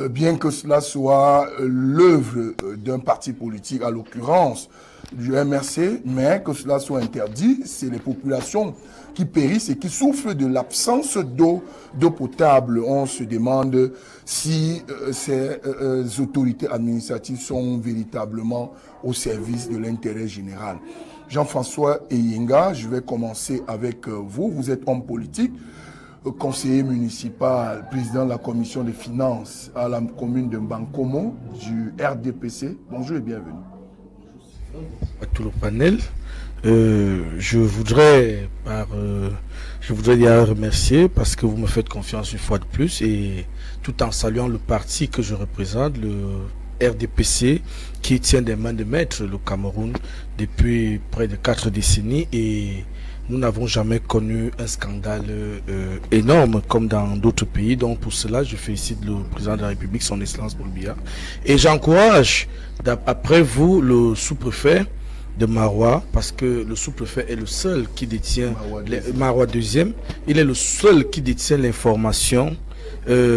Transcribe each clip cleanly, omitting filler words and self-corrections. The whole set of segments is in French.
bien que cela soit l'œuvre d'un parti politique, à l'occurrence du MRC, mais que cela soit interdit, c'est les populations qui périssent et qui souffrent de l'absence d'eau potable. On se demande si ces autorités administratives sont véritablement au service de l'intérêt général. Jean-François Eyenga, je vais commencer avec vous. Vous êtes homme politique, conseiller municipal, président de la commission des finances à la commune de Mbankomo du RDPC. Bonjour et bienvenue. À tout le panel. Je voudrais déjà remercier parce que vous me faites confiance une fois de plus et tout en saluant le parti que je représente, le RDPC, qui tient des mains de maître le Cameroun depuis près de 4 décennies et nous n'avons jamais connu un scandale énorme comme dans d'autres pays. Donc pour cela, je félicite le président de la République, son Excellence Paul Biya. Et j'encourage, après vous, le sous-préfet de Maroua, parce que le sous-préfet est le seul qui détient, Maroua 2e, il est le seul qui détient l'information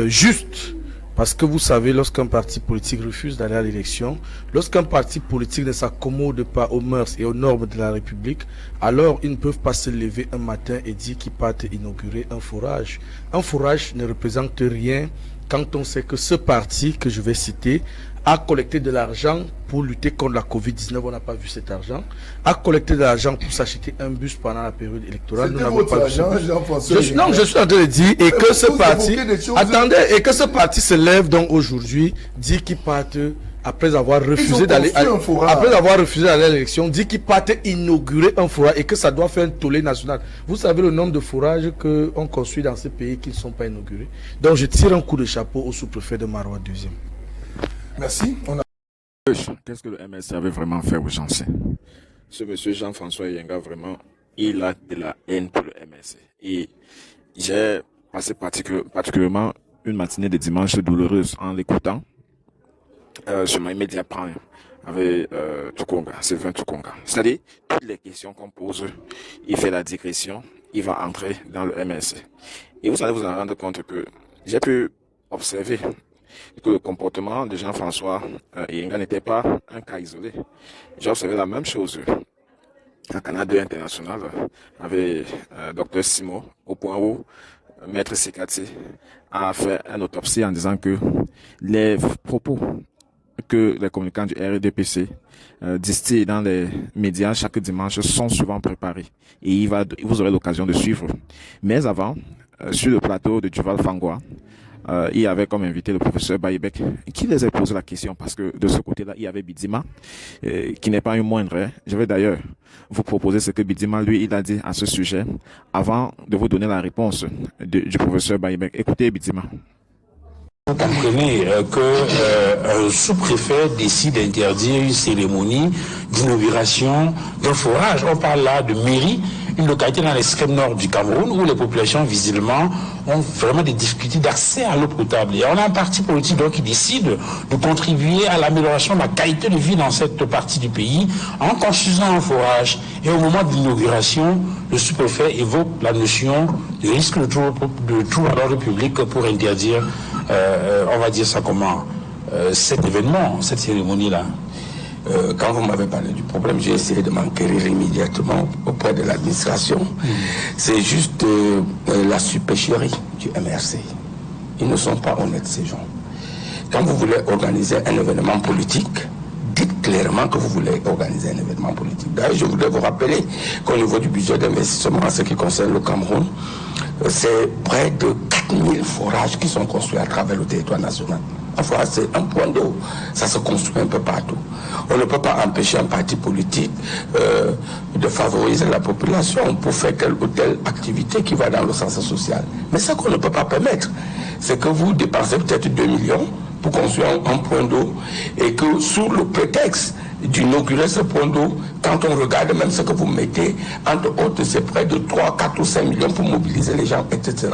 juste. Parce que vous savez, lorsqu'un parti politique refuse d'aller à l'élection, lorsqu'un parti politique ne s'accommode pas aux mœurs et aux normes de la République, alors ils ne peuvent pas se lever un matin et dire qu'ils partent inaugurer un forage. Un forage ne représente rien quand on sait que ce parti que je vais citer a collecté de l'argent pour lutter contre la Covid-19, on n'a pas vu cet argent, a collecté de l'argent pour s'acheter un bus pendant la période électorale. Nous n'avons pas vu non, je suis en train de dire, et que ce parti, attendez, et que ce parti se lève donc aujourd'hui, dit qu'il parte, après avoir refusé d'aller à l'élection, dit qu'il partait inaugurer un forage et que ça doit faire un tollé national. Vous savez le nombre de forages qu'on construit dans ces pays qui ne sont pas inaugurés. Donc je tire un coup de chapeau au sous-préfet de Maroua 2e. Merci. Qu'est-ce que le MSC avait vraiment fait aux gens? Ce monsieur Jean-François Eyenga, vraiment, il a de la haine pour le MSC. Et j'ai passé particulièrement une matinée de dimanche douloureuse en l'écoutant sur ma média prime avec Tukonga, Sylvain Tukonga. C'est-à-dire, toutes les questions qu'on pose, il fait la digression, il va entrer dans le MSC. Et vous allez vous en rendre compte que j'ai pu observer que le comportement de Jean-François Eyenga n'était pas un cas isolé. J'ai observé la même chose à Canada International avec Dr Simo, au point où Maître Sikati a fait une autopsie en disant que les propos que les communicants du RDPC distillent dans les médias chaque dimanche sont souvent préparés et vous aurez l'occasion de suivre. Mais avant, sur le plateau de Duval Fangwa, il y avait comme invité le professeur Baïbek qui les a posé la question parce que de ce côté-là, il y avait Bidima qui n'est pas un moindre. Je vais d'ailleurs vous proposer ce que Bidima, lui, il a dit à ce sujet avant de vous donner la réponse du professeur Baïbek. Écoutez Bidima. Vous comprenez qu'un sous-préfet décide d'interdire une cérémonie d'inauguration d'un forage. On parle là de mairie, une localité dans l'extrême nord du Cameroun où les populations visiblement ont vraiment des difficultés d'accès à l'eau potable. Et on a un parti politique donc qui décide de contribuer à l'amélioration de la qualité de vie dans cette partie du pays en construisant un forage. Et au moment de l'inauguration, le sous-préfet évoque la notion de risque de trouble à l'ordre public pour interdire on va dire ça comment, cet événement, cette cérémonie-là. Quand vous m'avez parlé du problème, j'ai essayé de m'enquérir immédiatement auprès de l'administration. C'est juste la supercherie du MRC. Ils ne sont pas honnêtes, ces gens. Quand vous voulez organiser un événement politique, dites clairement que vous voulez organiser un événement politique. D'ailleurs, je voudrais vous rappeler qu'au niveau du budget d'investissement en ce qui concerne le Cameroun, c'est près de 4000 forages qui sont construits à travers le territoire national. Un forage, c'est un point d'eau. Ça se construit un peu partout. On ne peut pas empêcher un parti politique de favoriser la population pour faire telle ou telle activité qui va dans le sens social. Mais ce qu'on ne peut pas permettre, c'est que vous dépensez peut-être 2 millions pour construire un point d'eau et que sous le prétexte d'inaugurer ce point d'eau, quand on regarde même ce que vous mettez, entre autres, c'est près de 3, 4 ou 5 millions pour mobiliser les gens, etc.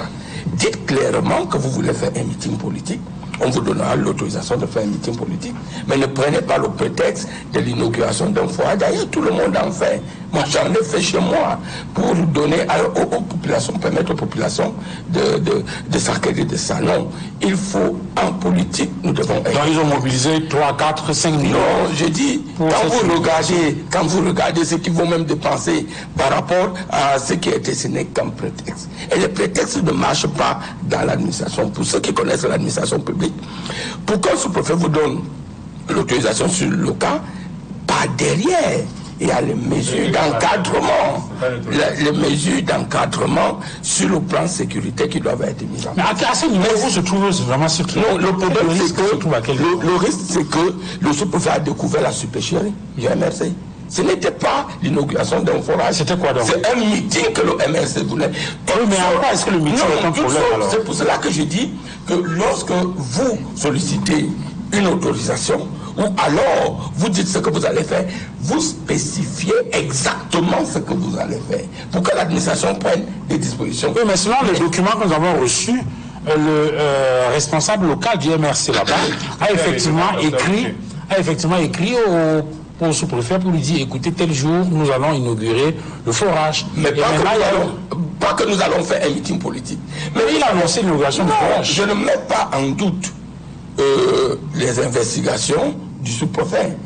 Dites clairement que vous voulez faire un meeting politique, on vous donnera l'autorisation de faire un meeting politique. Mais ne prenez pas le prétexte de l'inauguration d'un foyer. D'ailleurs, tout le monde en fait. Moi, j'en ai fait chez moi pour donner aux populations, permettre aux populations de s'acquérir de ça. Non, il faut, en politique, nous devons être... Donc, ils ont mobilisé 3, 4, 5 millions. Non, je dis, quand vous regardez ce qu'ils vont même dépenser par rapport à ce qui a été signé comme prétexte. Et les prétextes ne marchent pas dans l'administration. Pour ceux qui connaissent l'administration publique, pour qu'un sous-préfet vous donne l'autorisation sur le cas, pas derrière. Il y a les mesures d'encadrement, les mesures d'encadrement sur le plan sécurité qui doivent être mises en place. Mais à ce niveau, vous se trouvez vraiment sur Non, le problème c'est que le risque c'est que le sous-préfet a découvert la supercherie du MRC. Ce n'était pas l'inauguration d'un forage. C'était quoi donc? C'est un meeting que le MRC voulait. Oui, mais en quoi est-ce que le meeting est un problème alors? C'est pour cela que je dis que lorsque vous sollicitez une autorisation, ou alors vous dites ce que vous allez faire, vous spécifiez exactement ce que vous allez faire pour que l'administration prenne des dispositions. Oui, mais selon les documents que nous avons reçus, le responsable local du MRC là-bas a effectivement écrit au sous-préfet pour lui dire, écoutez, tel jour, nous allons inaugurer le forage. Mais pas que nous allons faire un meeting politique. Mais il a annoncé l'inauguration du forage. Je ne mets pas en doute les investigations du sous-préfet,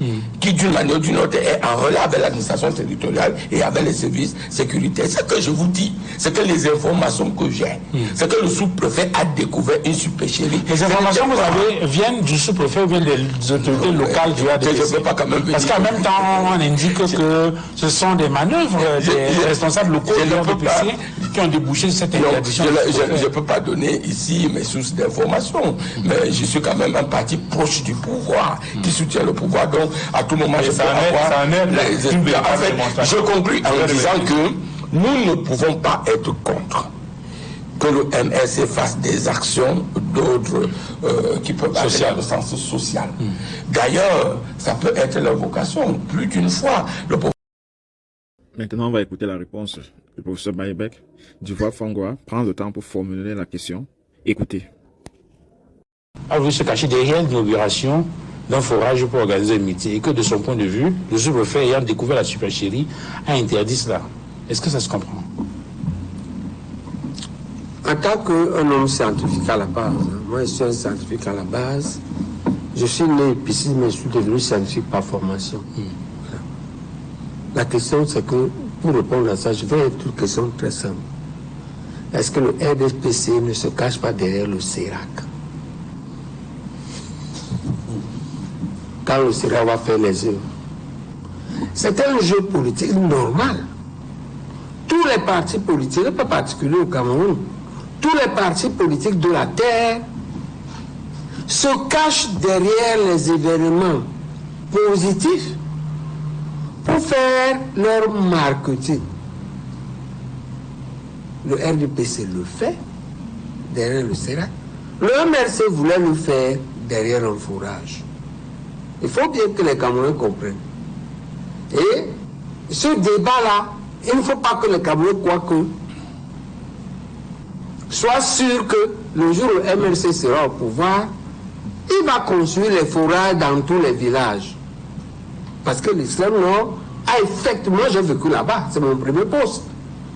qui d'une manière ou d'une autre est en relais avec l'administration territoriale et avec les services sécuritaires. Ce que je vous dis, c'est que les informations que j'ai, c'est que le sous-préfet a découvert une supercherie. Les informations que vous avez viennent du sous-préfet ou viennent des autorités locales du ADPC? Parce qu'en même temps, on indique que ce sont des manœuvres des responsables locaux de l'ADPC qui ont débouché sur cette interdiction. Je ne peux pas donner ici mes sources d'informations, mais je suis quand même un parti proche du pouvoir, qui soutient le pouvoir, donc à tout moment je peux avoir... En fait, je conclus en disant que nous ne pouvons pas être contre que le MRC fasse des actions d'ordre qui peuvent aller dans le sens social. D'ailleurs, ça peut être leur vocation, plus d'une fois. Maintenant, on va écouter la réponse du professeur Bayebek. Duvois Fangoa prend le temps pour formuler la question. Écoutez. Alors, vous se cachez derrière l'inauguration d'un forage pour organiser un meeting et que de son point de vue, le sous-préfet ayant découvert la supercherie a interdit cela. Est-ce que ça se comprend? En tant qu'un homme scientifique à la base, moi je suis un scientifique à la base, je suis né épiciste mais je suis devenu scientifique par formation. Voilà. La question c'est que, pour répondre à ça, je vais être une question très simple. Est-ce que le RDPC ne se cache pas derrière le CERAC? Quand le CERAC va faire les œuvres. C'est un jeu politique normal. Tous les partis politiques, pas particulier au Cameroun, tous les partis politiques de la terre se cachent derrière les événements positifs pour faire leur marketing. Le RDPC le fait derrière le CERAC. Le MRC voulait le faire derrière un forage. Il faut bien que les Camerounais comprennent. Et ce débat-là, il ne faut pas que les Camerounais croient que soient sûrs que le jour où le MRC sera au pouvoir, il va construire les forages dans tous les villages. Parce que l'Islam Nord a effectivement, j'ai vécu là-bas, c'est mon premier poste.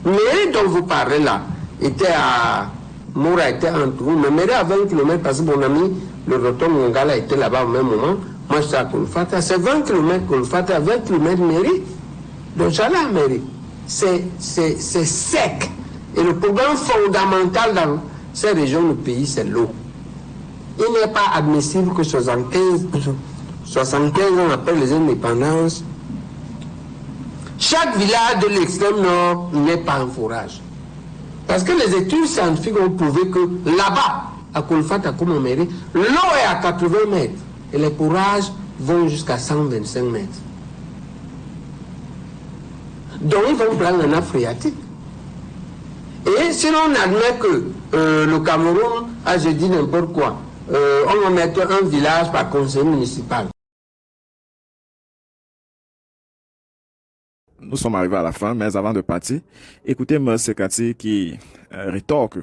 Mais dont vous parlez là, était à Moura, était en Tourou, mais mairie à 20 km parce que mon ami, le Roton Mongala, était là-bas au même moment. Moi, j'étais à Kolfata, c'est 20 km Kolfata, 20 km mairie. Donc j'allais à mairie. C'est sec. Et le problème fondamental dans ces régions du pays, c'est l'eau. Il n'est pas admissible que 75 ans après les indépendances, chaque village de l'extrême nord n'est pas un forage. Parce que les études scientifiques ont prouvé que là-bas, à Kolfata, comme en mairie, l'eau est à 80 mètres et les forages vont jusqu'à 125 mètres. Donc ils vont prendre un nappe phréatique. Et si l'on admet que le Cameroun a, je dis n'importe quoi, on va mettre un village par conseil municipal. Nous sommes arrivés à la fin, mais avant de partir, écoutez M. Sekati qui rétorque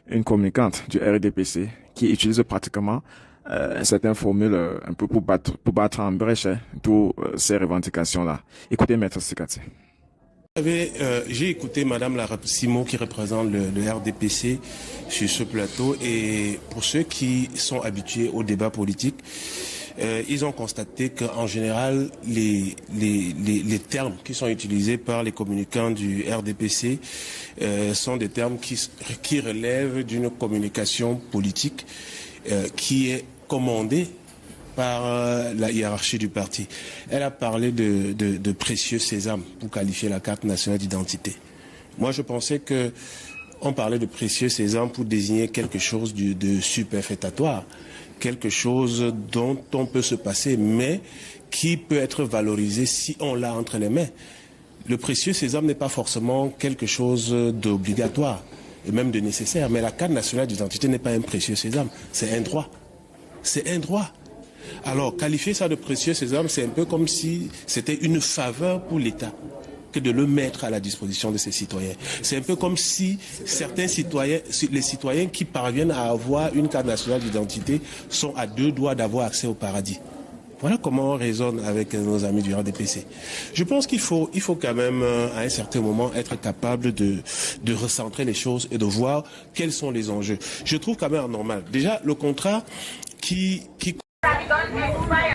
une communicante du RDPC qui utilise pratiquement une certaine formule un peu pour battre en brèche toutes ces revendications-là. Écoutez, Maître Sikati. J'ai écouté Madame Simon qui représente le RDPC sur ce plateau, et pour ceux qui sont habitués au débat politique, ils ont constaté qu'en général, les termes qui sont utilisés par les communicants du RDPC sont des termes qui relèvent d'une communication politique qui est commandée par la hiérarchie du parti. Elle a parlé de précieux sésame pour qualifier la carte nationale d'identité. Moi, je pensais que on parlait de précieux sésame pour désigner quelque chose de superfétatoire, quelque chose dont on peut se passer, mais qui peut être valorisé si on l'a entre les mains. Le précieux sésame n'est pas forcément quelque chose d'obligatoire et même de nécessaire, mais la carte nationale d'identité n'est pas un précieux sésame, c'est un droit. C'est un droit. Alors, qualifier ça de précieux sésame, c'est un peu comme si c'était une faveur pour l'État que de le mettre à la disposition de ses citoyens. C'est un peu comme si certains citoyens, les citoyens qui parviennent à avoir une carte nationale d'identité sont à 2 doigts d'avoir accès au paradis. Voilà comment on raisonne avec nos amis du RDPC. Je pense qu'il faut quand même, à un certain moment, être capable de recentrer les choses et de voir quels sont les enjeux. Je trouve quand même normal. Déjà, le contrat qui